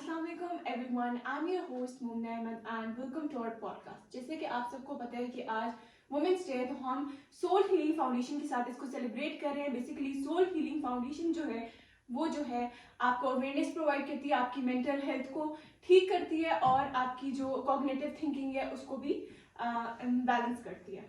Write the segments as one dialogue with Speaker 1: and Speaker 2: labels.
Speaker 1: Assalamualaikum everyone, I'm your host Mumna Ahmed and welcome to our podcast। जैसे कि आप सबको पता है कि आज वुमेंस डे है तो हम सोल हीलिंग फाउंडेशन के साथ इसको सेलिब्रेट कर रहे हैं। बेसिकली सोल हीलिंग फाउंडेशन जो है वो जो है आपको अवेयरनेस प्रोवाइड करती है, आपकी मेंटल हेल्थ को ठीक करती है और आपकी जो कॉग्निटिव थिंकिंग है उसको भी बैलेंस करती है।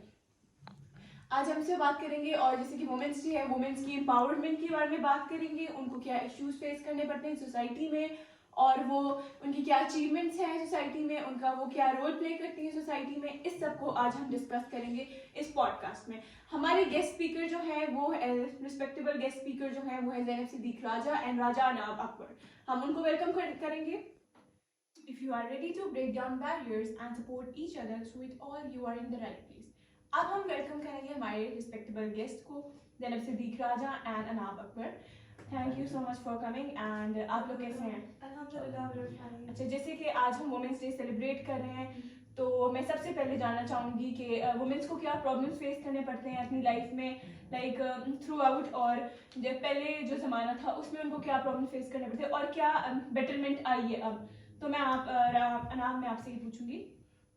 Speaker 1: आज हमसे बात करेंगे और जैसे कि वुमेंस डे है, वुमेंस की एम्पावरमेंट के बारे में बात करेंगे, उनको क्या इश्यूज फेस करने पड़ते हैं सोसाइटी में और वो उनकी क्या अचीवमेंट्स हैं सोसाइटी में, उनका वो क्या रोल प्ले करती है सोसाइटी में। इस सब को आज हम डिस्कस करेंगे इस पॉडकास्ट में। हमारे गेस्ट स्पीकर जो है वो रिस्पेक्टेबल गेस्ट स्पीकर जो है वो है ज़ैनब सिद्दीक राजा एंड राजा अनाब अकबर। हम उनको वेलकम करेंगे। If you are ready to break down barriers and support each other through it all, you are in the right place. अब हम वेलकम करेंगे हमारे रिस्पेक्टेबल गेस्ट को, Zainab Siddiq Raja and Anab Akbar. Thank you so much for coming. And आप लोग कैसे हैं?
Speaker 2: अल्हम्दुलिल्लाह।
Speaker 1: अच्छा, जैसे कि आज हम वुमेंस डे सेलिब्रेट कर रहे हैं तो मैं सबसे पहले जानना चाहूँगी कि वुमेंस को क्या प्रॉब्लम्स फेस करने पड़ते हैं अपनी लाइफ में, लाइक थ्रू आउट, और जब पहले जो ज़माना था उसमें उनको क्या प्रॉब्लम फेस करने पड़ते हैं और क्या बेटरमेंट आई है अब। तो मैं अनाब मैं आपसे ये पूछूंगी।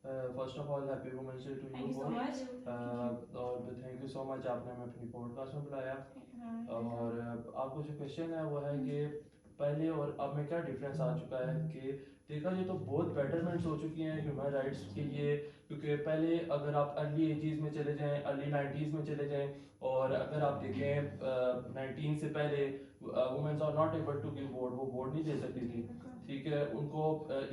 Speaker 3: First of all happy women's day to you
Speaker 1: so much
Speaker 3: और थैंक यू सो मच आपने हमें अपनी पॉडकास्ट में बुलाया। और आपको जो क्वेश्चन है वो है कि पहले और अब में क्या डिफरेंस आ चुका है कि देखा जाए तो बहुत बेटरमेंट्स हो चुकी हैं ह्यूमन राइट्स के लिए। क्योंकि पहले अगर आप अर्ली एजीज़ में चले जाएं, अर्ली 90s में चले जाएं, और अगर आप देखें 19 से पहले women's are not able to give vote, वो वोट नहीं दे सकती थी। ठीक है, उनको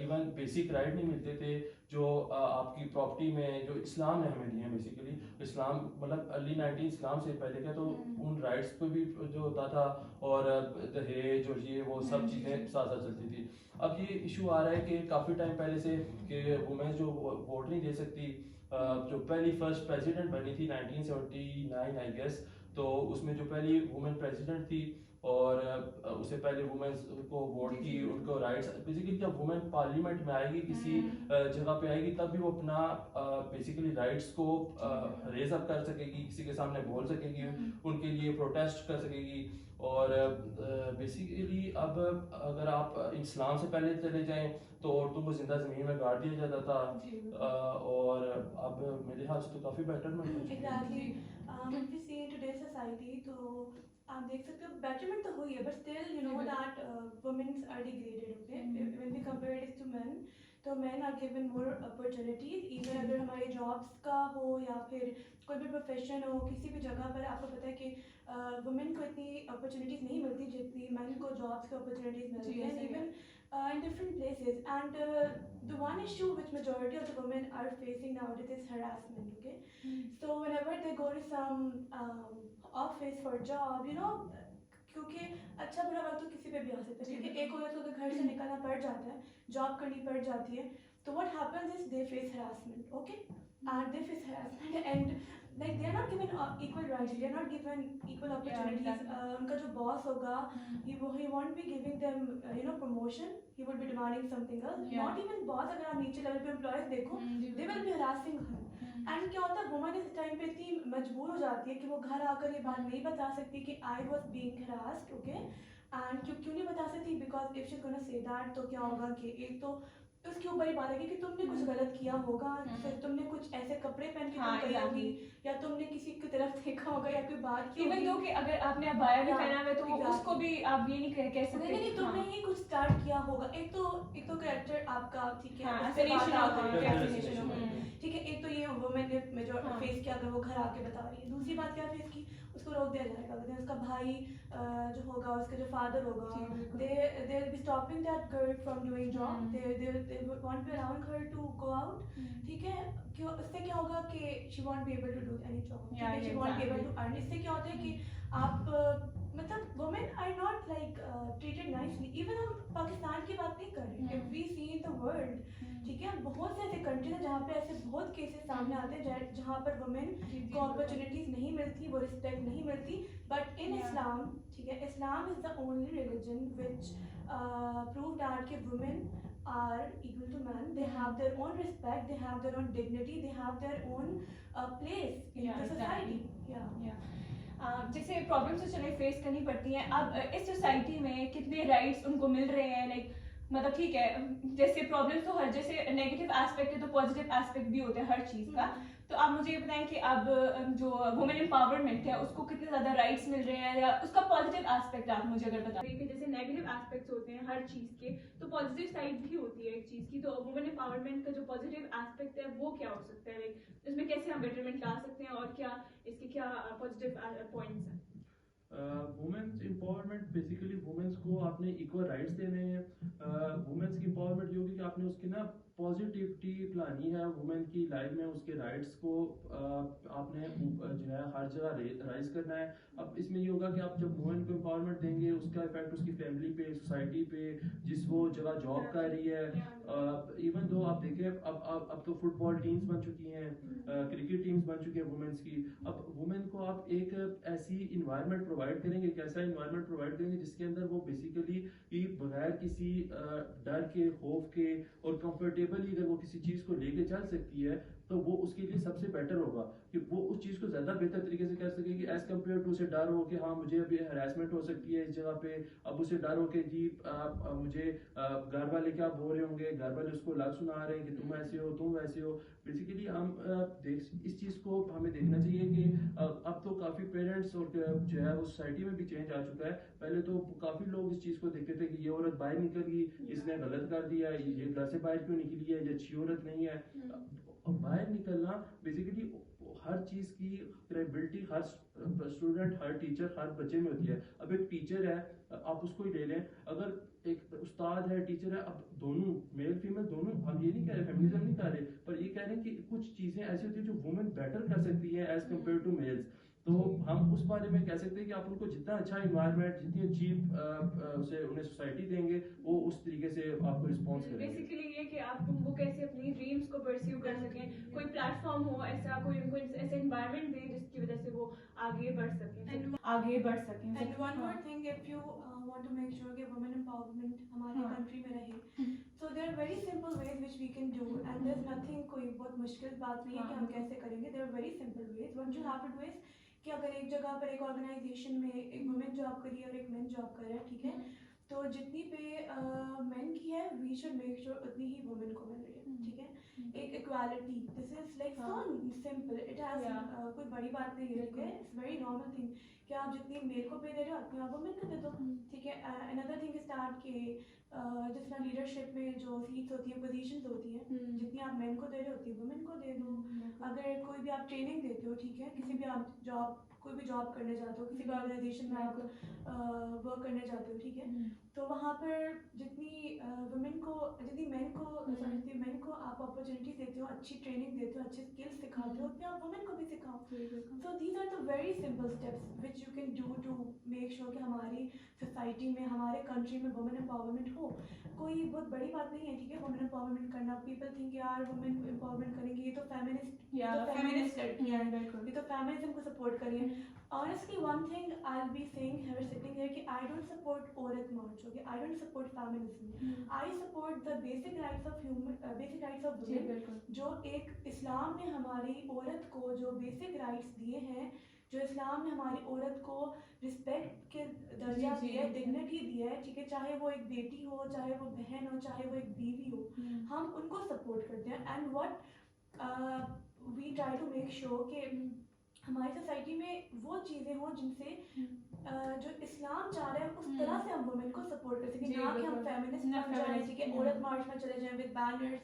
Speaker 3: इवन बेसिक राइट नहीं मिलते थे जो आपकी प्रॉपर्टी में जो इस्लाम ने हमें दिए हैं। बेसिकली इस्लाम मतलब अर्ली 90 इस्लाम से पहले का तो उन राइट्स पे भी जो होता था और दहेज और ये वो सब चीज़ें साथ साथ चलती थी। अब ये इशू आ रहा है कि काफ़ी टाइम पहले से कि वुमेन्स जो वोट नहीं दे सकती। जो पहली फर्स्ट प्रेसिडेंट बनी थी 1979 आई गेस, तो उसमें जो पहली वुमेन प्रेसिडेंट थी और उससे पहले वुमेन्स को वोट की, उनको राइट्स। बेसिकली जब वुमेन पार्लियामेंट में आएगी, किसी जगह पे आएगी, तब भी वो अपना बेसिकली राइट्स को रेज अप कर सकेगी, किसी के सामने बोल सकेगी, उनके लिए प्रोटेस्ट कर सकेगी। और बेसिकली अब अगर आप इस्लाम से पहले चले जाएं तो औरतों को जिंदा ज़मीन में गाड़ दिया जाता था, और अब मेरे ख्याल से तो काफ़ी बेटरमेंट हो चुकी
Speaker 2: है। तो आप देख सकते हो बेटरमेंट तो हुई है, but still you know that womens are degraded. Okay, when we compare it to men, तो men are given more opportunities. Even अगर हमारे जॉब्स का हो या फिर कोई भी प्रोफेशन हो, किसी भी जगह पर आपको पता है कि वुमेन को इतनी अपॉर्चुनिटीज नहीं मिलती जितनी मेन को जॉब्स की अपॉर्चुनिटीज मिलती हैं, even in different places. And the one issue which majority of the women are facing nowadays is harassment. Okay, so whenever they go to some office for job, you know, क्योंकि अच्छा बुरा वक्त तो किसी पे भी आ सकता है। क्योंकि एक औरत को घर से निकलना पड़ जाता है, जॉब करनी पड़ जाती है, तो what happens is they face harassment. Okay, and they face harassment and like they are not given equal rights, they are not given equal opportunities. उनका जो boss होगा, he won't be giving them you know promotion, he will be demanding something else. Not even boss, अगर आप नीचे level पे employees देखो, they will be harassing her. And क्या होता है, वुमन इस टाइम पे इतनी मजबूर हो जाती है कि वो घर आकर ये बात नहीं बता सकती कि I was being harassed. Okay, and क्यों नहीं बता सकती, because if she gonna say that तो क्या होगा कि एक तो उसके ऊपर ही बात है कि तुमने कुछ गलत किया होगा, फिर तुमने कुछ ऐसे कपड़े पहन के तुम गई होगी, या तुमने किसी की तरफ देखा होगा या कोई बात की होगी।
Speaker 1: इवन दो कि अगर आपने अबाया भी पहना हुआ है तो उसको भी आप ये नहीं कह सकते
Speaker 2: नहीं, तुमने ही कुछ स्टार्ट किया होगा। एक तो कैरेक्टर आपका ठीक है, ठीक है, एक तो ये वुमेन ने जो फेस किया, अगर वो घर आके बता रही है। दूसरी बात क्या फेस की, उसको रोक दिया जाएगा। अगर उसका भाई जो होगा, उसका जो फादर होगा, they will be stopping that girl from doing job, they won't be allowing her to go out। ठीक है, क्यों, उससे क्या होगा कि she won't be able to do any job, she won't be able to earn। इससे क्या होता है कि आप मतलब women are not like treated nicely। even हम पाकिस्तान की बात नहीं कर रहे, if we see in the world, ठीक है, बहुत से ऐसे कंट्रीज हैं जहाँ पे ऐसे बहुत केसेस सामने आते हैं जहाँ पर वुमेन को अपॉर्चुनिटीज नहीं मिलती, वो रिस्पेक्ट नहीं मिलती। बट इन इस्लाम, ठीक है, Islam is the only religion which prove that कि women are equal to men, they have their own respect, they have their own dignity, they have their own place in the society।
Speaker 1: जैसे problems तो चले face करनी पड़ती हैं। अब इस society में कितने राइट्स उनको मिल रहे हैं, लाइक मतलब ठीक है जैसे प्रॉब्लम्स तो हर जैसे नेगेटिव एस्पेक्ट है तो पॉजिटिव एस्पेक्ट भी होते हैं हर चीज़ का। तो आप मुझे ये बताएं कि अब जो वुमेन एम्पावरमेंट है उसको कितने ज़्यादा राइट्स मिल रहे हैं, या उसका पॉजिटिव एस्पेक्ट आप मुझे अगर बता दें कि जैसे नेगेटिव एस्पेक्ट्स होते हैं हर चीज़ के, तो पॉजिटिव साइड भी होती है एक चीज़ की। तो वुमेन एम्पावरमेंट का जो पॉजिटिव एस्पेक्ट है वो क्या हो सकता है, लाइक इसमें कैसे हम बेटरमेंट ला सकते हैं और क्या इसके क्या पॉजिटिव पॉइंट्स हैं?
Speaker 3: वुमेन्स एम्पावरमेंट बेसिकली वुमेन्स को आपने इक्वल राइट्स देने हैं। वुमेन्स की एम्पावरमेंट ये होगी कि आपने उसकी ना पॉजिटिविटी लानी है वुमेन की लाइफ में, उसके राइट्स को आपने जो है हर जगह राइज करना है। अब इसमें ये होगा कि आप जब वुमेन को एम्पावरमेंट देंगे उसका इफेक्ट उसकी फैमिली पे, सोसाइटी पे, जिस वो जगह जॉब कर रही है। इवन दो आप देखें अब तो फुटबॉल टीम्स बन चुकी हैं, क्रिकेट टीम्स बन चुकी हैं वुमेन्स की। अब वुमेन को आप एक ऐसी इन्वायरमेंट प्रोवाइड करेंगे, एक ऐसा इन्वायरमेंट प्रोवाइड करेंगे जिसके अंदर वो बेसिकली बगैर किसी डर के, खौफ के और कंफर्टेबली अगर वो किसी चीज़ को लेके चल सकती है तो वो उसके लिए सबसे बेटर होगा कि वो उस चीज़ को ज़्यादा बेहतर तरीके से कर सकेगी एज कम्पेयर टू उसे डर हो कि हाँ मुझे अभी हरासमेंट हो सकती है इस जगह पे। अब उसे डर हो कि जी मुझे घर वाले क्या बोल रहे होंगे, घर वाले उसको लग सुना रहे हैं कि तुम ऐसे हो तुम वैसे हो। बेसिकली हम इस चीज़ को हमें देखना चाहिए कि अब तो काफ़ी पेरेंट्स और जो है वो सोसाइटी में भी चेंज आ चुका है। पहले तो काफ़ी लोग इस चीज़ को देखते थे कि ये औरत बाहर निकल गई, इसने गलत कर दिया, ये घर से बाहर क्यों निकली है, ये अच्छी औरत नहीं है। और बाहर निकलना बेसिकली हर चीज़ की क्रेडिबिलिटी हर स्टूडेंट, हर टीचर, हर बच्चे में होती है। अब एक टीचर है, आप उसको ही ले लें, अगर एक उस्ताद है, टीचर है, अब दोनों मेल फीमेल दोनों, हम ये नहीं कह रहे फेमिनिज्म नहीं कर रहे, पर ये कह रहे हैं कि कुछ चीज़ें ऐसी होती है जो वुमेन बेटर कर सकती है एज कम्पेयर टू मेल्स। तो हम उस बारे में कह सकते हैं कि आप उनको जितना अच्छा इन्वायरमेंट, जितनी अच्छी उसे उन्हें सोसाइटी देंगे वो उस तरीके से आपको रिस्पॉन्स करेंगे।
Speaker 1: बेसिकली ये कि आप वो कैसे अपनी ड्रीम्स को परस्यू कर सकें, कोई प्लेटफॉर्म हो ऐसा, कोई उनको ऐसे एनवायरनमेंट दे जिसकी वजह से वो आगे बढ़ सकें, आगे बढ़ सकें।
Speaker 2: And one more thing, if you want to make sure कि women empowerment हमारे country में रहे, so there are very simple ways which we can do, and there's nothing कोई बहुत मुश्किल बात नहीं है कि हम कैसे करेंगे। There are very simple ways. What you have to do is कि अगर एक जगह पर एक ऑर्गेनाइजेशन में एक वुमेन जॉब कर रही है और एक मैन जॉब कर रहा है, ठीक है, तो जितनी पे मैन की है वी शुड मेक श्योर उतनी ही वुमेन को मिल रही है, ठीक है। एक equality, this is like so simple, it has कोई बड़ी बात नहीं है, ठीक है, इट्स वेरी नॉर्मल थिंग कि आप जितनी मेल को पे दे रहे हो उतनी आप वुमेन को दे दो, ठीक है। अनदर थिंग इज दैट कि जिस तरह लीडरशिप में जो सीट्स होती हैं, पोजीशंस होती हैं, जितनी आप मेन को दे रहे हो उतनी वुमेन को दे दो। अगर कोई भी आप ट्रेनिंग देते हो, ठीक है, किसी भी आप जॉब, कोई भी जॉब करने जाते हो, किसी भी ऑर्गेनाइजेशन में आप वर्क करने जाते हो, ठीक है, तो वहाँ पर जितनी वुमेन को, जितनी मैन को, जितनी मैन को आप अपॉर्चुनिटीज देते हो, अच्छी ट्रेनिंग देते हो, अच्छे स्किल्स सिखाते हो, उतनी आप वुमेन को भी सिखाओ। So these are the very simple steps which you can do to make sure कि हमारी सोसाइटी में, हमारे कंट्री में वुमेन एम्पावरमेंट हो। कोई बहुत बड़ी बात नहीं है, ठीक है, वुमेन एम्पावरमेंट करना। पीपल थिंक यार वुमेन एम्पावरमेंट करेंगे, ये तो फेमिनिस्ट लड़कियां हैं, ये तो फेमिनिज्म को सपोर्ट करिए। Honestly, one thing I'll be saying here, sitting here, कि I don't support औरत मार्च, okay? I don't support feminism. I support the basic rights of human, basic rights of women. जो एक इस्लाम ने हमारी औरत को जो basic rights दिए हैं, जो इस्लाम ने हमारी औरत को रिस्पेक्ट के दर्जा दिया है, डिग्निटी दिया है, ठीक है, चाहे वो एक बेटी हो, चाहे वो बहन हो, चाहे वो एक बीवी हो, हम उनको सपोर्ट करते हैं। And what we try to make sure कि हमारी सोसाइटी में वो चीज़ें हों जिनसे जो इस्लाम चाह रहा है उस तरह से हम वुमेन को सपोर्ट कर सकें, ना कि हम फेमिनिस्ट बन जाएं, ठीक है, औरत मार्च में चले जाएं with banners,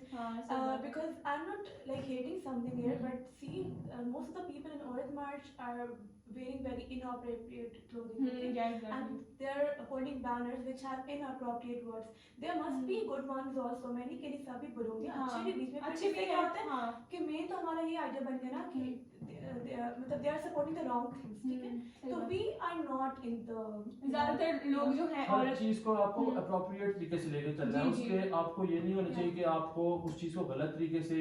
Speaker 2: because I am not like hating something here, but see most of the people in औरत march are wearing very inappropriate clothing, okay? And they're holding banners which have inappropriate words. There must be good ones also, मैंने के लिए सभी बोलूँगी, अच्छे भी बीच में, अच्छे भी क्या होते हैं कि मैं तो हमारा ये आइडिया बन गया ना कि मतलब they are supporting the wrong things, ठीक है, तो we are not in the, ज़्यादातर लोग जो हैं
Speaker 3: हर चीज़ को आपको अप्रोप्रिएट तरीके से लेकर चलना है, उसके आपको ये नहीं होना चाहिए कि आपको उस चीज़ को गलत तरीके से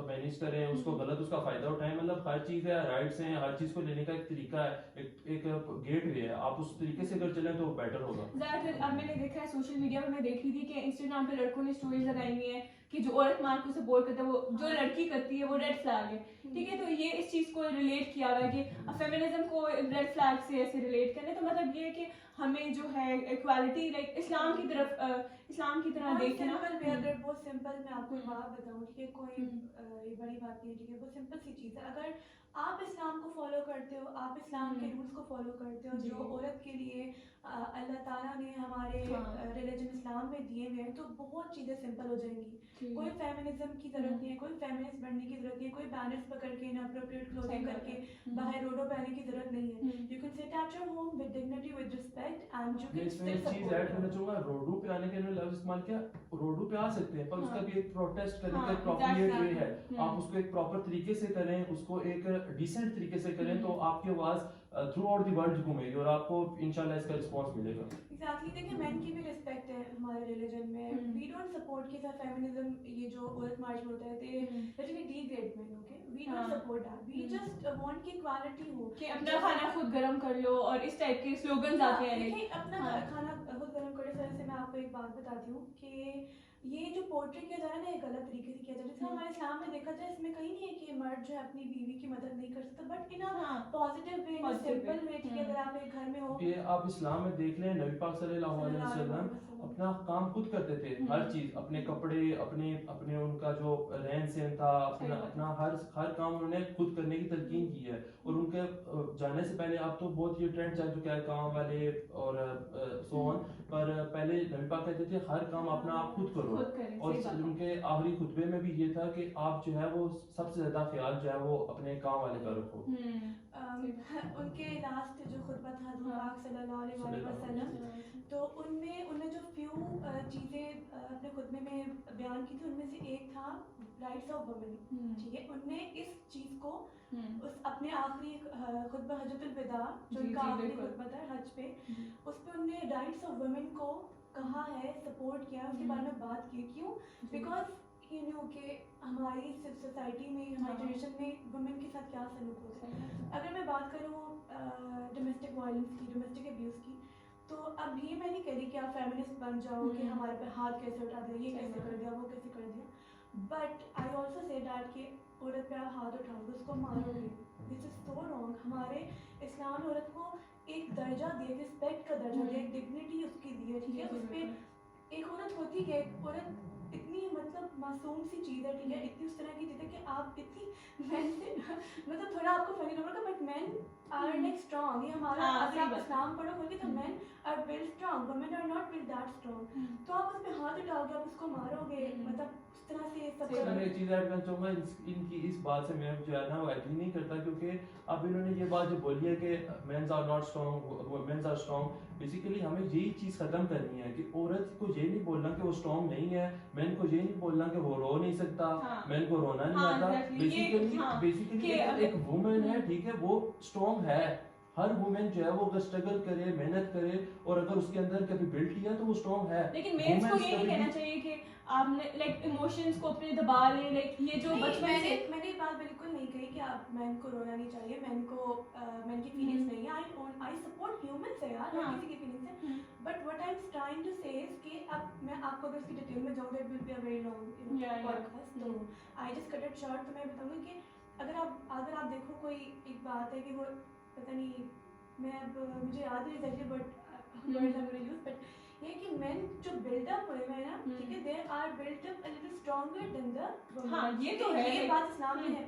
Speaker 3: मैनेज करें, उसको गलत उसका फ़ायदा उठाएं। मतलब हर चीज़ है, राइट्स हैं, हर चीज़ को लेने का एक तरीका है, एक गेट वे है, आप उस तरीके से अगर चलें तो बेटर होगा।
Speaker 1: ज़्यादातर अब मैंने देखा है सोशल मीडिया पर, मैं देख रही थी कि इंस्टाग्राम पे लड़कों ने स्टोरीज लगाई हुई है कि जो औरत मार्च को सपोर्ट करता है वो जो लड़की करती है वो रेड फ्लैग है, ठीक है। तो ये इस चीज़ को रिलेट किया हुआ है कि फेमिनिज्म को रेड फ्लैग से ऐसे रिलेट करने, तो मतलब ये है कि हमें जो है इक्वालिटी लाइक इस्लाम की तरफ इस्लाम की तरह
Speaker 2: बहुत
Speaker 1: देखना।
Speaker 2: सिंपल वे, अगर बहुत सिंपल मैं आपको एक बात बताऊं, ठीक है, कोई ये बड़ी बात नहीं है, ठीक है, बहुत सिंपल सी चीज़ है। अगर आप इस्लाम को फॉलो करते हो, आप इस्लाम के रूल्स को फॉलो करते हो
Speaker 1: जी।
Speaker 2: जो औरत के लिए अल्लाह ताला ने हमारे
Speaker 1: हाँ।
Speaker 2: रिलीजन इस्लाम में दिए हुए हैं, तो बहुत चीज़ें सिंपल हो जाएंगी।
Speaker 1: जी।
Speaker 2: कोई फेमिनिज्म की ज़रूरत नहीं है, कोई फेमिनिस्ट बनने की ज़रूरत नहीं है, कोई बैनर्स पकड़ के इनअप्रोप्रिएट क्लोथिंग करके बाहर रोडों पे आने की ज़रूरत नहीं है। You can sit at your home with dignity, with respect, and you
Speaker 3: मैं
Speaker 2: कैन
Speaker 3: इसमें
Speaker 2: स्टिल
Speaker 3: एक चीज ऐड करना चाहूंगा, रोडू पे आने के लिए लफ्ज इस्तेमाल किया, रोडू पे आ सकते हैं पर उसका भी एक प्रोटेस्ट करने का अप्रोप्रिएट वे है। आप उसको एक प्रॉपर तरीके से करें, उसको एक डिसेंट तरीके से करें, तो आपकी आवाज थ्रू आउट द वर्ल्ड घूमेगी और आपको इंशाल्लाह इसका रिस्पांस मिलेगा।
Speaker 2: एग्जैक्टली, देखिए मैन की भी रिस्पेक्ट है हमारे रिलीजन में। वी डोंट सपोर्ट कि सर फेमिनिज्म ये जो औरत मार्च में होता है ते literally degrade men, okay, we don't support that, we just want कि इक्वालिटी हो,
Speaker 1: कि अपना खाना खुद गरम कर लो और इस टाइप के स्लोगन्स आते हैं।
Speaker 2: देखिए अपना खाना खुद गरम करने से वजह से मैं आपको एक बात बताती हूँ कि ये जो पोर्ट्रेट किया जा रहा है ना, ये गलत तरीके से किया जा रहा है। जैसे हमारे इस्लाम में देखा जाए, इसमें कहीं नहीं है कि मर्द जो है अपनी बीवी की मदद नहीं कर सकता, but in a positive way, in a simple way, ठीक है, अगर आप एक घर में हो।
Speaker 3: ये आप इस्लाम में देख लें, नबी पाक सल्लल्लाहु अलैहि वसल्लम अपना काम खुद करते थे, हर चीज, अपने कपड़े, अपने अपने उनका जो रहन सहन था, अपना हर काम उन्होंने खुद करने की तलकीन की है। और उनके जाने से पहले, अब तो बहुत ये ट्रेंड चल चुका है काम वाले और सो ऑन, पर पहले नबी पाक कहते थे हर काम अपना आप खुद करो। और उनके आखिरी खुतबे में भी ये था कि आप जो है वो सबसे ज्यादा ख्याल जो है वो अपने काम वाले का रखो।
Speaker 2: उनके लास्ट जो खुतबा था पाक सल्लल्लाहु अलैहि वसल्लम, तो उनमें जो फ्यू चीज़ें अपने खुतबे में बयान की थी, उनमें से एक था राइट्स ऑफ वुमेन, ठीक है। उनने इस चीज़ को उस अपने आखिरी खुतबा हज्जतुल विदा, जो उनका आखिरी खुतबा था हज पे, उस पे उनने राइट्स ऑफ वुमेन को कहा है, सपोर्ट किया, उसके बारे में बात की। क्यों? बिकॉज यू नो कि हमारी सोसाइटी में, हमारी ट्रेडिशन में वुमेन के साथ क्या सलूक होता है। अगर मैं बात करूँ डोमेस्टिक वायलेंस की, डोमेस्टिक अब्यूज़ की, तो अब ये मैं नहीं कह रही कि आप फेमिनिस्ट बन जाओ कि हमारे पे हाथ कैसे उठा दिया, ये कैसे कर दिया, वो कैसे कर दिया, but I also say that कि औरत पे आप हाथ उठाओगे, उसको मारोगे, दिस इज सो रॉन्ग। हमारे इस्लाम ने औरत को एक दर्जा दिया, रिस्पेक्ट का दर्जा दिया, एक डिग्निटी उसकी दी है, ठीक है। उस पर एक औरत होती है, एक औरत इतनी मतलब मासूम सी चीज़ है, ठीक है, इतनी उस तरह की चीज़ है कि आप इतनी मैन से मतलब थोड़ा आपको फनी लगेगा, but man are like strong. ये हमारा अगर आप इस्लाम पढ़ोगे तो man are build strong, women are not build that strong. तो आप उस पर हाथ उठाओगे, आप उसको मारोगे, मतलब उस तरह से सब।
Speaker 3: मैं एक चीज़ ऐड करना चाहूँगा, इनकी इस बात से मैं जो है ना वो एग्री नहीं करता, क्योंकि अब इन्होंने ये बात जो बोली है कि men's are not strong, women's are strong, basically हमें यही चीज़ ख़त्म करनी है कि औरत को ये नहीं बोलना कि वो स्ट्रॉन्ग नहीं है, मैन को ये नहीं बोलना कि वो रो नहीं सकता, मैन को रोना नहीं आता। बेसिकली एक वुमेन है, ठीक है, वो स्ट्रॉन्ग है। हर वुमेन जो है वो अगर स्ट्रगल करे, मेहनत करे, और अगर उसके अंदर कैपेबिलिटी है तो वो स्ट्रॉन्ग है।
Speaker 1: लेकिन मेंस को ये नहीं कहना चाहिए कि आपने लाइक इमोशंस को अपने दबा लें, लाइक ये जो बचपन से
Speaker 2: मैंने बात बिल्कुल नहीं कही कि आप मैन को रोना नहीं चाहिए, मैन की फीलिंग्स नहीं है। आई सपोर्ट ह्यूमंस है यार, किसी की फीलिंग्स है, but what I am trying to say is कि अब मैं आपको अगर इसकी डिटेल में जाऊँ, that will be a very long podcast, तो I just cut it short. तो मैं बताऊंगी कि अगर आप देखो, कोई एक बात है कि वो पता नहीं, मैं अब मुझे याद नहीं exactly, but words I will use, but ये कि मेन जो बिल्डअप हुए हैं ना, ठीक है, they are built up a little stronger than the women.
Speaker 1: हाँ, ये तो है,
Speaker 2: ये बात इस्लाम में है।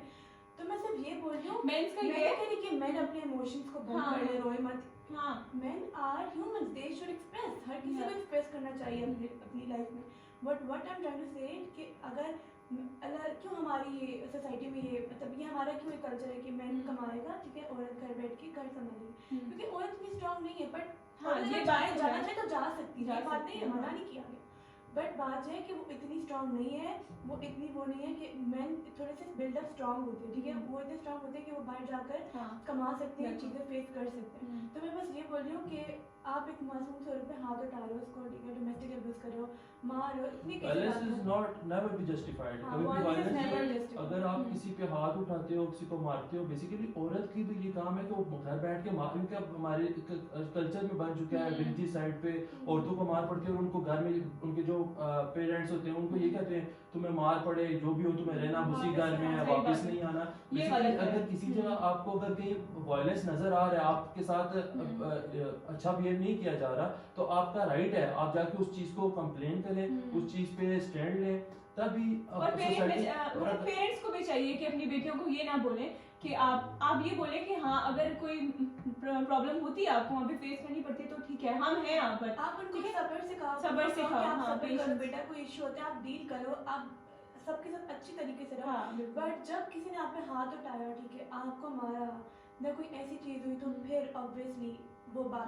Speaker 2: तो मैं सिर्फ ये बोल रही हूँ,
Speaker 1: मेंस का
Speaker 2: मैं
Speaker 1: ये
Speaker 2: कह रही कि मेन अपने इमोशंस को बंद कर ले, रोए मत।
Speaker 1: हाँ,
Speaker 2: men are humans, they should express, हर किसी को एक्सप्रेस करना चाहिए अपनी लाइफ में। But what I am trying to say कि अगर अल्लाह क्यों हमारी ये सोसाइटी में ये मतलब ये हमारा क्यों एक कल्चर है कि मैन कमाएगा, ठीक है, औरत घर बैठ के घर संभालेगी, क्योंकि औरत इतनी स्ट्रॉन्ग नहीं है। बट
Speaker 1: हाँ, ये बात
Speaker 2: जाना चाहिए तो जा सकती है, बात नहीं है, मना नहीं किया गया, बट बात है कि वो इतनी स्ट्रॉन्ग नहीं है, वो इतनी वो नहीं है कि मैन थोड़े से बिल्डअप स्ट्रॉन्ग होते हैं, ठीक है, वो इतने स्ट्रॉन्ग होते हैं कि वो बाहर जाकर कमा सकते हैं, चीज़ें फेस कर सकते हैं। तो मैं बस ये बोल रही हूँ कि आप एक मासूम से औरत पे हाथ उठा रहे हो, उसको, ठीक है, डोमेस्टिक अब्यूज कर रहे हो, मार रहे हो, इतनी
Speaker 3: Violence is not never be justified. कभी भी violence, अगर आप किसी पे हाथ उठाते हो, किसी को मारते हो, बेसिकली औरत की तो ये काम है कि वो घर बैठ के मार, इनका हमारे कल्चर में बन चुका है, रिलीजियस साइड पे औरतों को मार पड़ती है और उनको घर में उनके जो पेरेंट्स होते हैं उनको ये कहते हैं तुम्हें मार पड़े जो भी हो तुम्हें रहना उसी घर में है, वापस नहीं आना।
Speaker 1: ये
Speaker 3: बेसिकली अगर किसी जगह आपको अगर कहीं वायलेंस नजर आ रहा है, आपके साथ अच्छा बिहेव नहीं किया जा रहा, तो आपका राइट है आप जाके उस चीज को कंप्लेन करें, उस चीज पे स्टैंड लें, तभी
Speaker 1: और पेरेंट्स को भी चाहिए कि अपनी बेटियों को ये ना बोले कि आप ये बोले कि हाँ अगर कोई प्रॉब्लम होती है आपको वहाँ पे फेस करनी पड़ती है तो ठीक है, हम हैं यहाँ पर।
Speaker 2: आप उनको सब्र सिखाओ,
Speaker 1: हाँ,
Speaker 2: सब्र करो बेटा, कोई इशू होता है आप डील करो, आप सबके साथ अच्छी तरीके से रहो।
Speaker 1: हाँ,
Speaker 2: बट जब किसी ने आप पे हाथ उठाया, ठीक है, आपको मारा या कोई ऐसी चीज हुई, तो फिर ऑब्वियसली वो बात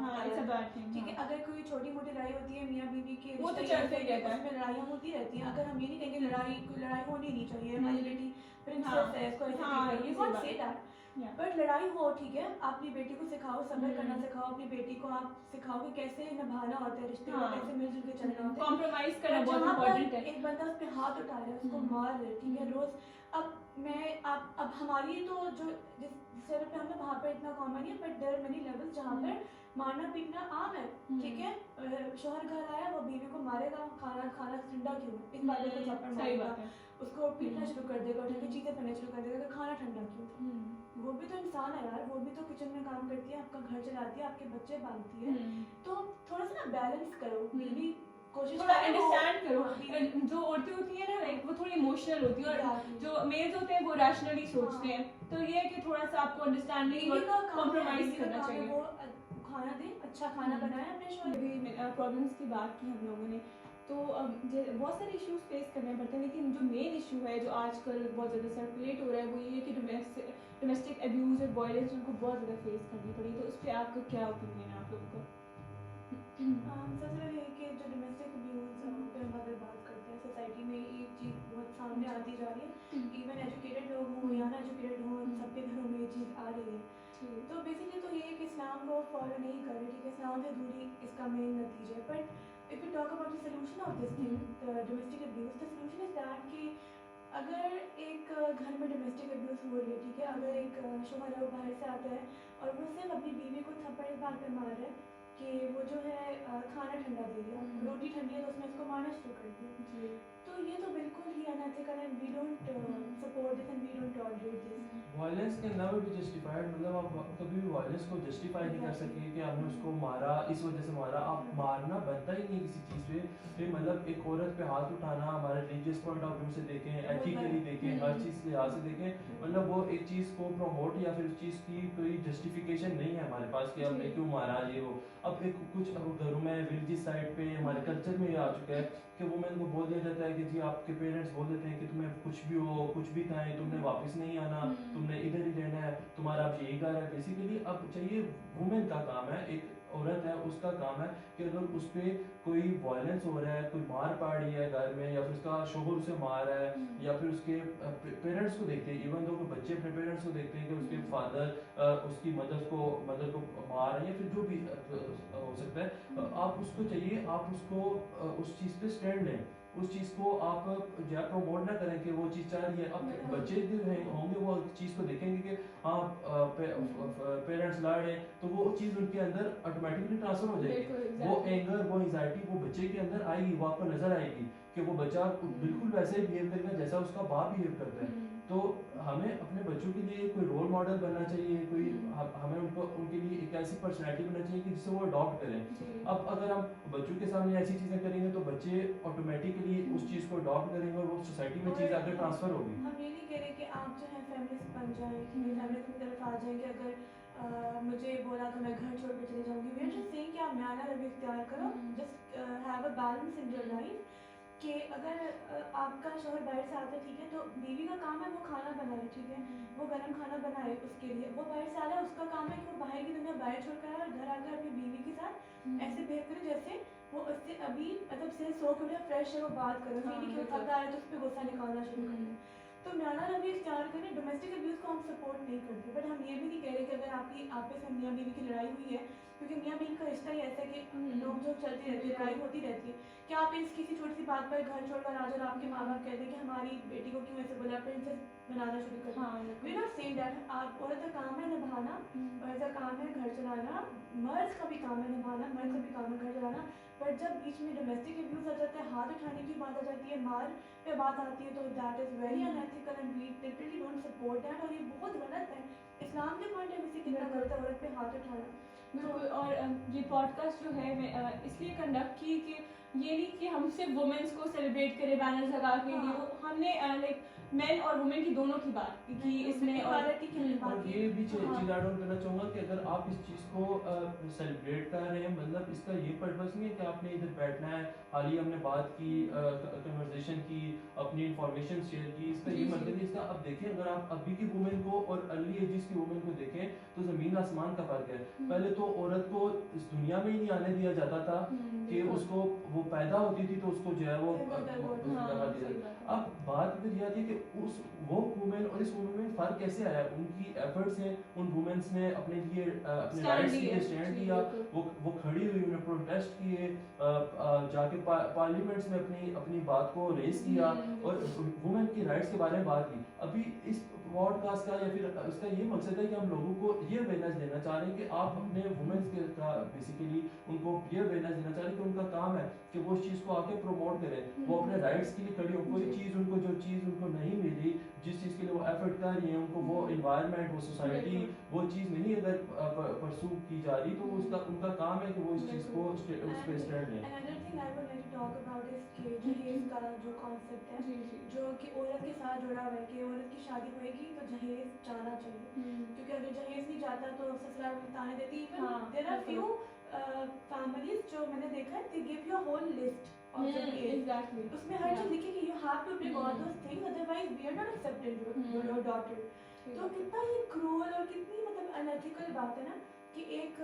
Speaker 2: ठीक है। अगर कोई छोटी मोटी लड़ाई होती है मियाँ बीवी की,
Speaker 1: वो तो चलते ही रहता है,
Speaker 2: उसमें लड़ाइयाँ होती रहती हैं। अगर हम ये नहीं कहेंगे लड़ाई होनी नहीं चाहिए, हमारी बेटी प्रिंसेस है, इसको बट लड़ाई हो, ठीक है, अपनी बेटी को सिखाओ, सब्र करना सिखाओ, अपनी बेटी को आप सिखाओ कि कैसे निभाना होता है रिश्ते को, कैसे मिलजुल के चलना होता है,
Speaker 1: कॉम्प्रोमाइज करना बहुत इंपॉर्टेंट है।
Speaker 2: एक बंदा उस पे हाथ उठा रहा है, उसको मार रहे, ठीक है, रोज। अब हमारी तो जो जिस लेवल पे हमने वहाँ पर इतना कॉमन है, बट देयर मेनी लेवल्स जहाँ पर मारना पीटना आम है, ठीक है। शोहर घर आया, वो बीवी को मारेगा, खाना ठंडा क्यों, इस बात को थप्पड़ मारेगा, उसको पीटना शुरू कर देगा, उठा के चीजें करना शुरू कर देगा, खाना ठंडा क्यों। वो भी तो इंसान है यार, वो भी तो किचन में काम करती है, आपका घर चलाती है, आपके बच्चे पालती है, तो थोड़ा सा ना बैलेंस करो, बीवी कोशिश
Speaker 1: थोड़ा अंडरस्टैंड करो। जो औरतें होती है ना लाइक वो थोड़ी इमोशनल होती है, और जो मेल्स होते हैं वो रैशनली सोचते हैं, तो ये है कि थोड़ा सा आपको अंडरस्टैंडिंग और कॉम्प्रोमाइज करना चाहिए।
Speaker 2: वो खाना दे, अच्छा खाना बनाए अपने शोहर।
Speaker 1: भी प्रॉब्लम्स की बात की हम लोगों ने, तो बहुत सारे इश्यूज फेस करने पड़ते हैं, लेकिन जो मेन इशू है जो आजकल बहुत ज़्यादा सर्कुलेट हो रहा है वो ये है कि डोमेस्टिक अब्यूज़ और वायलेंस उनको बहुत ज़्यादा फेस करनी पड़ी। तो उस पर आपका क्या ओपिनियन है आप लोगों का?
Speaker 2: सबसे पहले ये कि जो डोमेस्टिक अब्यूज़ पे हम अगर बात करते हैं, सोसाइटी में एक चीज़ बहुत सामने आती जा रही है, इवन एजुकेटेड लोग हों या ना एजुकेटेड हों, सबके घरों में ये चीज़ आ रही है। तो बेसिकली तो ये है कि इस्लाम को फॉलो नहीं कर रहे, ठीक है, इस्लाम से दूरी इसका मेन नतीजा है। But if we talk about the solution of this thing, the domestic abuse, the solution is that कि अगर एक घर में डोमेस्टिक अब्यूज़ हो रही है, ठीक है, अगर एक शोहर है वो बाहर से आता है और वो सिर्फ अपनी बीवी को थप्पड़ इस बात पर मार रहा है कि वो जो है खाना ठंडा दे दिया, रोटी ठंडी है तो उसने उसको मारना शुरू कर दिया, तो ये तो बिल्कुल ही अनएथिकल है। We don't support this and we don't tolerate this.
Speaker 3: Violence can never be justified, मतलब आप कभी भी वायलेंस को जस्टिफाई नहीं कर सकेंगे कि आपने उसको मारा इस वजह से मारा। आप मारना बनता ही नहीं किसी चीज़ पे, फिर मतलब एक औरत पे हाथ उठाना हमारे रिलीजियस पॉइंट ऑफ व्यू से देखें, एथिकली देखें, हर चीज़ के लिहाज से देखें, मतलब वो एक चीज़ को प्रमोट या फिर उस चीज़ की कोई जस्टिफिकेशन नहीं है हमारे पास कि हमने क्यों मारा ये वो। अब एक कुछ घरों में रिलीजियस साइड पे हमारे कल्चर में ये आ चुका है कि वुमेन को बोल दिया जाता है कि जी आपके पेरेंट्स बोल देते हैं कि तुम्हें कुछ भी हो कुछ भी खाएं, तुमने वापस नहीं आना, तुमने इधर ही रहना है, तुम्हारा अब यही घर है। बेसिकली अब चाहिए वुमेन का काम है, एक औरत है उसका काम है कि अगर उस पर कोई वायलेंस हो रहा है, कोई मार पा रही है घर में, या फिर उसका शोहर उसे मार रहा है, या फिर उसके पेरेंट्स को देखते हैं, इवन दो बच्चे अपने पेरेंट्स को देखते हैं कि उसके फादर उसकी मदर को मार रहे हैं या फिर जो भी हो सकता है, आप उसको चाहिए आप उसको उस चीज़ पे स्टैंड लें, उस चीज़ को आप जो है प्रमोट ना करें कि वो चीज़ चाह रही है। अब बच्चे जो होंगे वो चीज़ को देखेंगे कि हाँ पेरेंट्स लड़ रहे हैं, तो वो चीज़ उनके अंदर ऑटोमेटिकली ट्रांसफर हो जाएगी, वो एंगर वो एंजाइटी वो बच्चे के अंदर आएगी, वो आपको नजर आएगी कि वो बच्चा बिल्कुल वैसे ही बिहेव करेगा जैसा उसका बाप बिहेव करता है। तो हमें अपने बच्चों के लिए कोई रोल मॉडल बनना चाहिए, कोई हमें उनके लिए एक ऐसी पर्सनैलिटी बनना चाहिए कि जिससे वो अडॉप्ट करें। अब अगर हम बच्चों के सामने ऐसी चीज़ें करेंगे तो बच्चे ऑटोमेटिकली उस चीज़ को अडॉप्ट करेंगे और वो सोसाइटी में चीज़ आगे ट्रांसफ़र होगी।
Speaker 2: हम ये नहीं कह रहे कि आप जो है फेमिनिस्ट बन जाएं, फेमिनिस्ट की तरफ आ जाएं कि अगर मुझे बोला तो मैं घर छोड़ के चले जाऊँगी। वी आर जस्ट सेइंग कि आप नया रवैया इख्तियार करो, just have a balance in your life कि अगर आपका शोहर बाहर से आता है, ठीक है, तो बीवी का काम है वो खाना बनाए, ठीक है, वो गर्म खाना बनाए उसके लिए, वो बाहर से आ रहा है उसका काम है कि वो बाहर की दुनिया बाहर छोड़ कर आए और घर आकर अपनी बीवी के साथ ऐसे बिहेव करे जैसे वो उससे अभी मतलब से सो के उठे फ्रेश है, वो बात करो, नहीं कि वो थका है तो उस पर गुस्सा निकालना शुरू कर दें। तो न्याना रवैया इख्तियार करें। डोमेस्टिक अब्यूज़ को हम सपोर्ट नहीं करते, बट हम ये भी नहीं कह रहे कि अगर आपकी आपस में मियाँ बीवी की लड़ाई हुई है, क्योंकि मियाँ बीवी का रिश्ता ही ऐसा है कि लोग जो चलती रहती है, लड़ाई होती रहती है, कि आप इस किसी छोटी सी बात पर घर छोड़कर आ जाओ और आपके माँ बाप कहते हैं कि हमारी बेटी को क्यों ऐसे बोला, प्रिंसेस बनाना शुरू कर दिया। We not saying that. आप औरत का काम है निभाना, औरत का काम है घर चलाना, मर्द का भी काम है निभाना, मर्द का भी काम है घर चलाना, बट जब बीच में डोमेस्टिक अब्यूज़ आ जाता है, हाथ उठाने की बात आ जाती है, मार पे बात आती है, तो that is very unethical and we literally don't support that, और ये बहुत गलत है। इस्लाम के पॉइंट ऑफ व्यू से कितना गलत है औरत पे हाथ उठाना।
Speaker 1: बिल्कुल। और ये पॉडकास्ट जो है मैं इसलिए कंडक्ट की कि ये नहीं कि हम सिर्फ वुमेन्स को सेलिब्रेट करें बैनर लगा के,
Speaker 2: हाँ।
Speaker 1: हमने लाइक मेन और वुमेन की दोनों की बात की कि इसमें और
Speaker 3: और ये भी चीज़ ऐड ऑन करना चाहूँगा कि अगर आप इस चीज़ को सेलिब्रेट कर रहे हैं, मतलब इसका ये पर्पस नहीं है कि आपने इधर बैठना है, हाल ही हमने बात की, कन्वर्सेशन की, अपनी इंफॉर्मेशन शेयर की, इसका ये मतलब है, इसका अब देखें, अगर आप अभी की वुमेन को और अर्ली एजिस की वुमेन को देखें तो ज़मीन आसमान का फ़र्क है। पहले तो औरत को इस दुनिया में ही नहीं आने दिया जाता था कि उसको वो पैदा होती थी तो उसको जो है वो लगा दिया जाता। अब बात इधर ये आती है कि उस वो वुमेन और इस वुमेन में फ़र्क कैसे आया, उनकी एफर्ट्स हैं, उन वुमेन्स ने अपने लिए अपने राइट्स के लिए स्टैंड लिया, वो खड़ी हुई, उन्हें प्रोटेस्ट किए, जाके पार्लियामेंट्स में अपनी अपनी बात को रेस किया और वुमेन की राइट्स के बारे में बात की। अभी इस पॉडकास्ट का या फिर इसका ये मकसद है कि हम लोगों को ये अवेयरनेस देना चाह रहे हैं कि आप अपने वुमेन्स के का बेसिकली उनको ये अवेयरनेस देना चाह रहे हैं कि उनका काम है कि वो उस चीज़ को आके प्रमोट करें, वो अपने राइट्स के लिए खड़ी हो, कोई चीज़ उनको जो चीज़ उनको नहीं मिली, जिस चीज़ के लिए वो एफर्ट कर रही है, उनको वो इन्वायरमेंट, वो सोसाइटी वो चीज़ नहीं अगर परसू की जा रही तो उसका उनका काम है कि वो इस चीज़ को उस पर स्टैंड लें।
Speaker 2: Another thing I would like to talk about is कि जहेज का जो कॉन्सेप्ट है, जो कि औरत के साथ जुड़ा हुआ है कि औरत की शादी होएगी तो जहेज जाना चाहिए, क्योंकि अगर जहेज नहीं जाता तो ससुराल में ताने देती है। देयर आर फ्यू फैमिलीज जो मैंने देखा है, they give you a whole list of जहेज,
Speaker 1: एग्जैक्टली
Speaker 2: उसमें हर चीज़ लिखी कि you have to bring all those things, otherwise we are not accepted your daughter. तो कितना ये क्रूअल और कितनी मतलब अनएथिकल बात है ना कि एक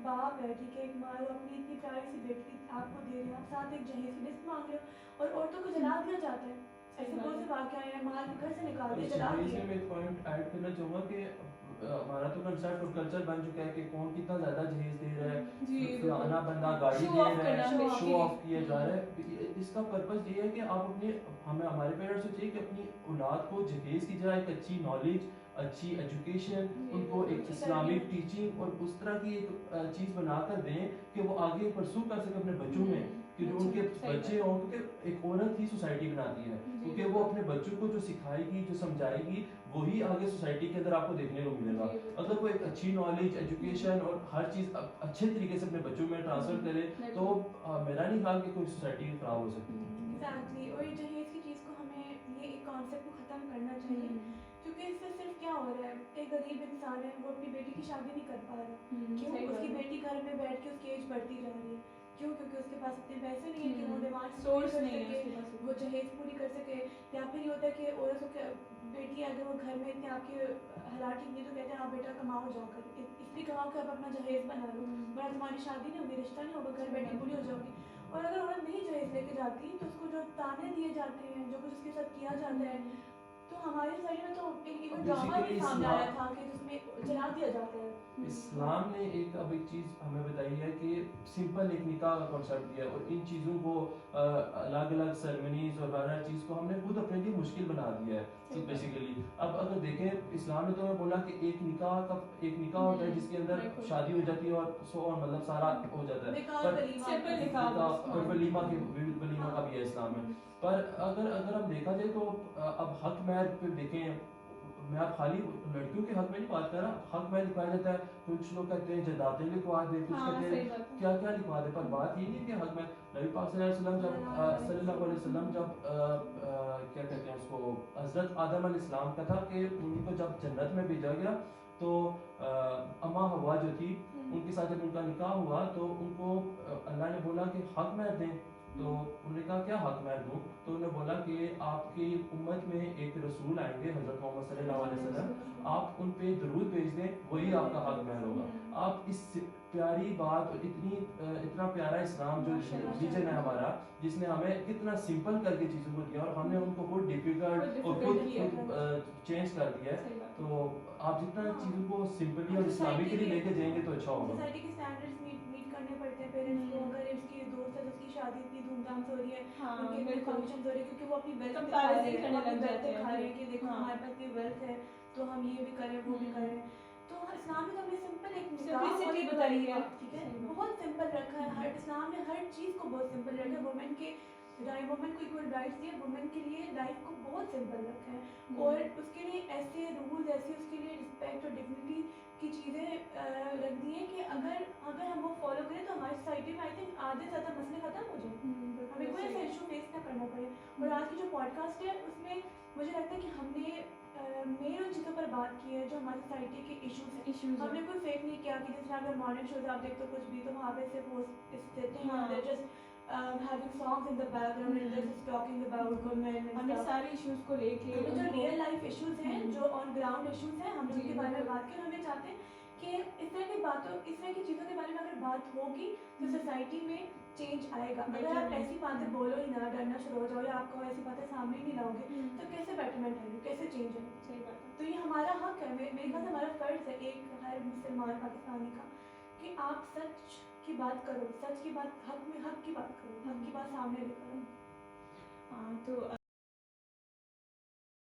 Speaker 2: बाप है, ठीक है, एक माँ, वो अपनी इतनी प्यारी सी बेटी आपको दे रहे हैं, आप साथ एक जहेज की लिस्ट मांग रहे हो और औरतों को जला दिया जाता है। ऐसे बहुत से वाक़या हैं, मार के घर से निकाल दिया, जला दिया।
Speaker 3: इसमें मैं एक पॉइंट ऐड करना चाहूँगा कि हमारा तो कंसेप्ट और कल्चर बन चुका है कि कौन कितना ज़्यादा जहेज दे रहा है, फलाना बंदा गाड़ी दे रहा है, शो ऑफ किया जा रहा है। इसका पर्पस ये है कि आप अपने हमें हमारे पेरेंट्स को चाहिए कि अपनी औलाद को जहेज की जगह एक अच्छी नॉलेज, अच्छी एजुकेशन, उनको एक इस्लामिक टीचिंग और उस तरह की एक चीज़ बनाकर दें कि वो आगे परसू कर सके अपने बच्चों में, कि जो उनके बच्चे हों, क्योंकि एक औरत ही सोसाइटी बनाती है, क्योंकि वो अपने बच्चों को जो सिखाएगी, जो समझाएगी, वही आगे सोसाइटी के अंदर आपको देखने को मिलेगा। अगर वो एक अच्छी नॉलेज, एजुकेशन और हर चीज़ अच्छे तरीके से अपने बच्चों में ट्रांसफर करे तो मेरा नहीं ख्याल कि कोई सोसाइटी खराब हो सकती है।
Speaker 2: एग्जैक्टली। और ये जहेज की चीज़ को हमें ये एक कॉन्सेप्ट को ख़त्म करना चाहिए, क्योंकि इससे सिर्फ क्या हो रहा है, एक गरीब इंसान है, वो अपनी बेटी की शादी नहीं कर पा रहा, क्यों? उसकी बेटी घर में बैठ के उसकी एज बढ़ती जा रही है, क्यों? क्योंकि उसके पास इतने पैसे नहीं है कि वो डिमांड
Speaker 1: सोर्स नहीं है,
Speaker 2: वो जहेज पूरी कर सके। या फिर ये होता है कि औरतों के बेटी अगर वो घर में इतने आपके हालात ठीक नहीं तो कहते हैं आप बेटा कमाओ जाकर, इसलिए कमाओ कि आप अपना जहेज बना लो, वरना तुम्हारी शादी नहीं होगी, रिश्ता नहीं होगा, घर बैठी बुरी हो जाओगी। और अगर औरत नहीं जहेज लेके जाती तो उसको जो ताने दिए जाते हैं, जो कुछ उसके साथ किया जाता है, तो हमारी सोसाइटी में तो एक ड्रामा भी सामने आया था कि जिसमें जला दिया जाता है।
Speaker 3: इस्लाम ने एक चीज़ हमें बताई है कि सिंपल एक निकाह का कॉन्सेप्ट दिया है और इन चीज़ों को अलग अलग सेरेमनीज और हर चीज़ को हमने खुद अपने लिए मुश्किल बना दिया है। तो बेसिकली अब अगर देखें, इस्लाम ने तो बोला कि एक निकाह होता है जिसके अंदर शादी हो जाती है और सो और मतलब सारा हो जाता है, और वलीमा का भी है इस्लाम में। पर अगर हम देखा जाए तो अब हक महर पे देखें, मैं आप खाली लड़कियों के हक में नहीं बात कर रहा, हक महर लिखवाया जाता है, कुछ लोग कहते हैं जदातें लिखवा दे, कुछ कहते हैं क्या क्या लिखवा दे, पर बात ये नहीं कि हक महर नबी पाक सल्लल्लाहु अलैहि वसल्लम जब क्या कहते हैं उसको, हज़रत आदम अलैहिस्सलाम का था कि उनको जब जन्नत में भेजा गया तो अम्मा हवा जो थी उनके साथ जब उनका निकाह हुआ तो उनको अल्लाह ने बोला कि हक महर दें, तो उन्होंने कहा क्या हक महर दूँ, तो उन्होंने बोला कि आपकी उम्मत में एक रसूल आएंगे हज़रत मोहम्मद सल्लल्लाहु अलैहि वसल्लम, आप उन पे दरूद भेज दें, वही आपका हक महर होगा। आप इस प्यारी बात और इतना प्यारा इस्लाम जो रिलीजन है हमारा, जिसने हमें कितना सिंपल करके चीज़ों को दिया और हमने उनको बहुत डिफिकल्ट और खुद चेंज कर दिया है, तो आप जितना चीज़ों को सिंपली और इस्लामिकली लेके जाएंगे तो अच्छा होगा।
Speaker 2: सोसाइटी के स्टैंडर्ड्स मीट करने पड़ते हैं पेरेंट्स को। अगर इसकी दोस्त है उसकी शादी इतनी धूमधाम से हो रही है, उनके फंक्शन हो रहे हैं, क्योंकि वो अपनी वेल्थ दिखा रहे हैं कि देखो हमारे पास ये वेल्थ है तो हम ये भी करें वो भी करें, तो तो इस्लाम में तो हमने सिंपल एक निकाह
Speaker 1: Simplicity
Speaker 2: और
Speaker 1: बताई है।
Speaker 2: ठीक है,
Speaker 1: सही बात।
Speaker 2: बहुत सिंपल रखा है। हर इस्लाम ने हर चीज़ को बहुत सिंपल रखा है। वुमेन के वुमेन को इक्वल राइट्स दिए, वुमेन के लिए लाइफ को बहुत सिंपल रखा है और उसके लिए ऐसे रूल्स, ऐसे उसके लिए रिस्पेक्ट और डिग्निटी की चीज़ें रख दी हैं कि अगर अगर हम वो फॉलो करें तो हमारी सोसाइटी में आई थिंक आधे से ज़्यादा मसले ख़त्म हो जाए, हमें कोई ऐसा इशू फेस ना करना पड़े। और आज की जो पॉडकास्ट है उसमें मुझे लगता है कि हमने मेन उन चीज़ों पर बात की है जो हमारी सोसाइटी के इश्यूज हैं।
Speaker 1: इश्यूज
Speaker 2: हमने कोई फेक नहीं किया कि जिस तरह अगर मॉडर्न शोज आप देखते हो कुछ भी तो वहाँ पे सिर्फ वो सिटिंग
Speaker 1: हाँ।
Speaker 2: और just having songs in the background and they're just talking about women and
Speaker 1: हमने
Speaker 2: stuff.
Speaker 1: सारे इश्यूज को लेके
Speaker 2: हमें जो
Speaker 1: उनको-
Speaker 2: रियल लाइफ इश्यूज हैं, जो ऑन ग्राउंड इश्यूज हैं, हमने
Speaker 1: जी,
Speaker 2: उनके बारे में
Speaker 1: बिल्कुल।
Speaker 2: बात की और हमें चाहते हैं कि इस तरह की बातों, इस तरह की चीज़ों के बारे में अगर बात होगी तो सोसाइटी में चेंज आएगा। अगर आप ऐसी बातें बोलो ही ना, डरना शुरू हो जाओ या आपको ऐसी बातें सामने ही नहीं लाओगे तो कैसे बेटरमेंट आएगी, कैसे चेंज आएगी?
Speaker 1: सही बात है।
Speaker 2: तो ये हमारा हक है, मेरे ख्याल से हमारा फ़र्ज़ है एक हर मुसलमान पाकिस्तानी का कि आप सच की बात करो, सच की बात, हक की बात करो, हक की बात सामने लेकर आओ।
Speaker 1: हाँ तो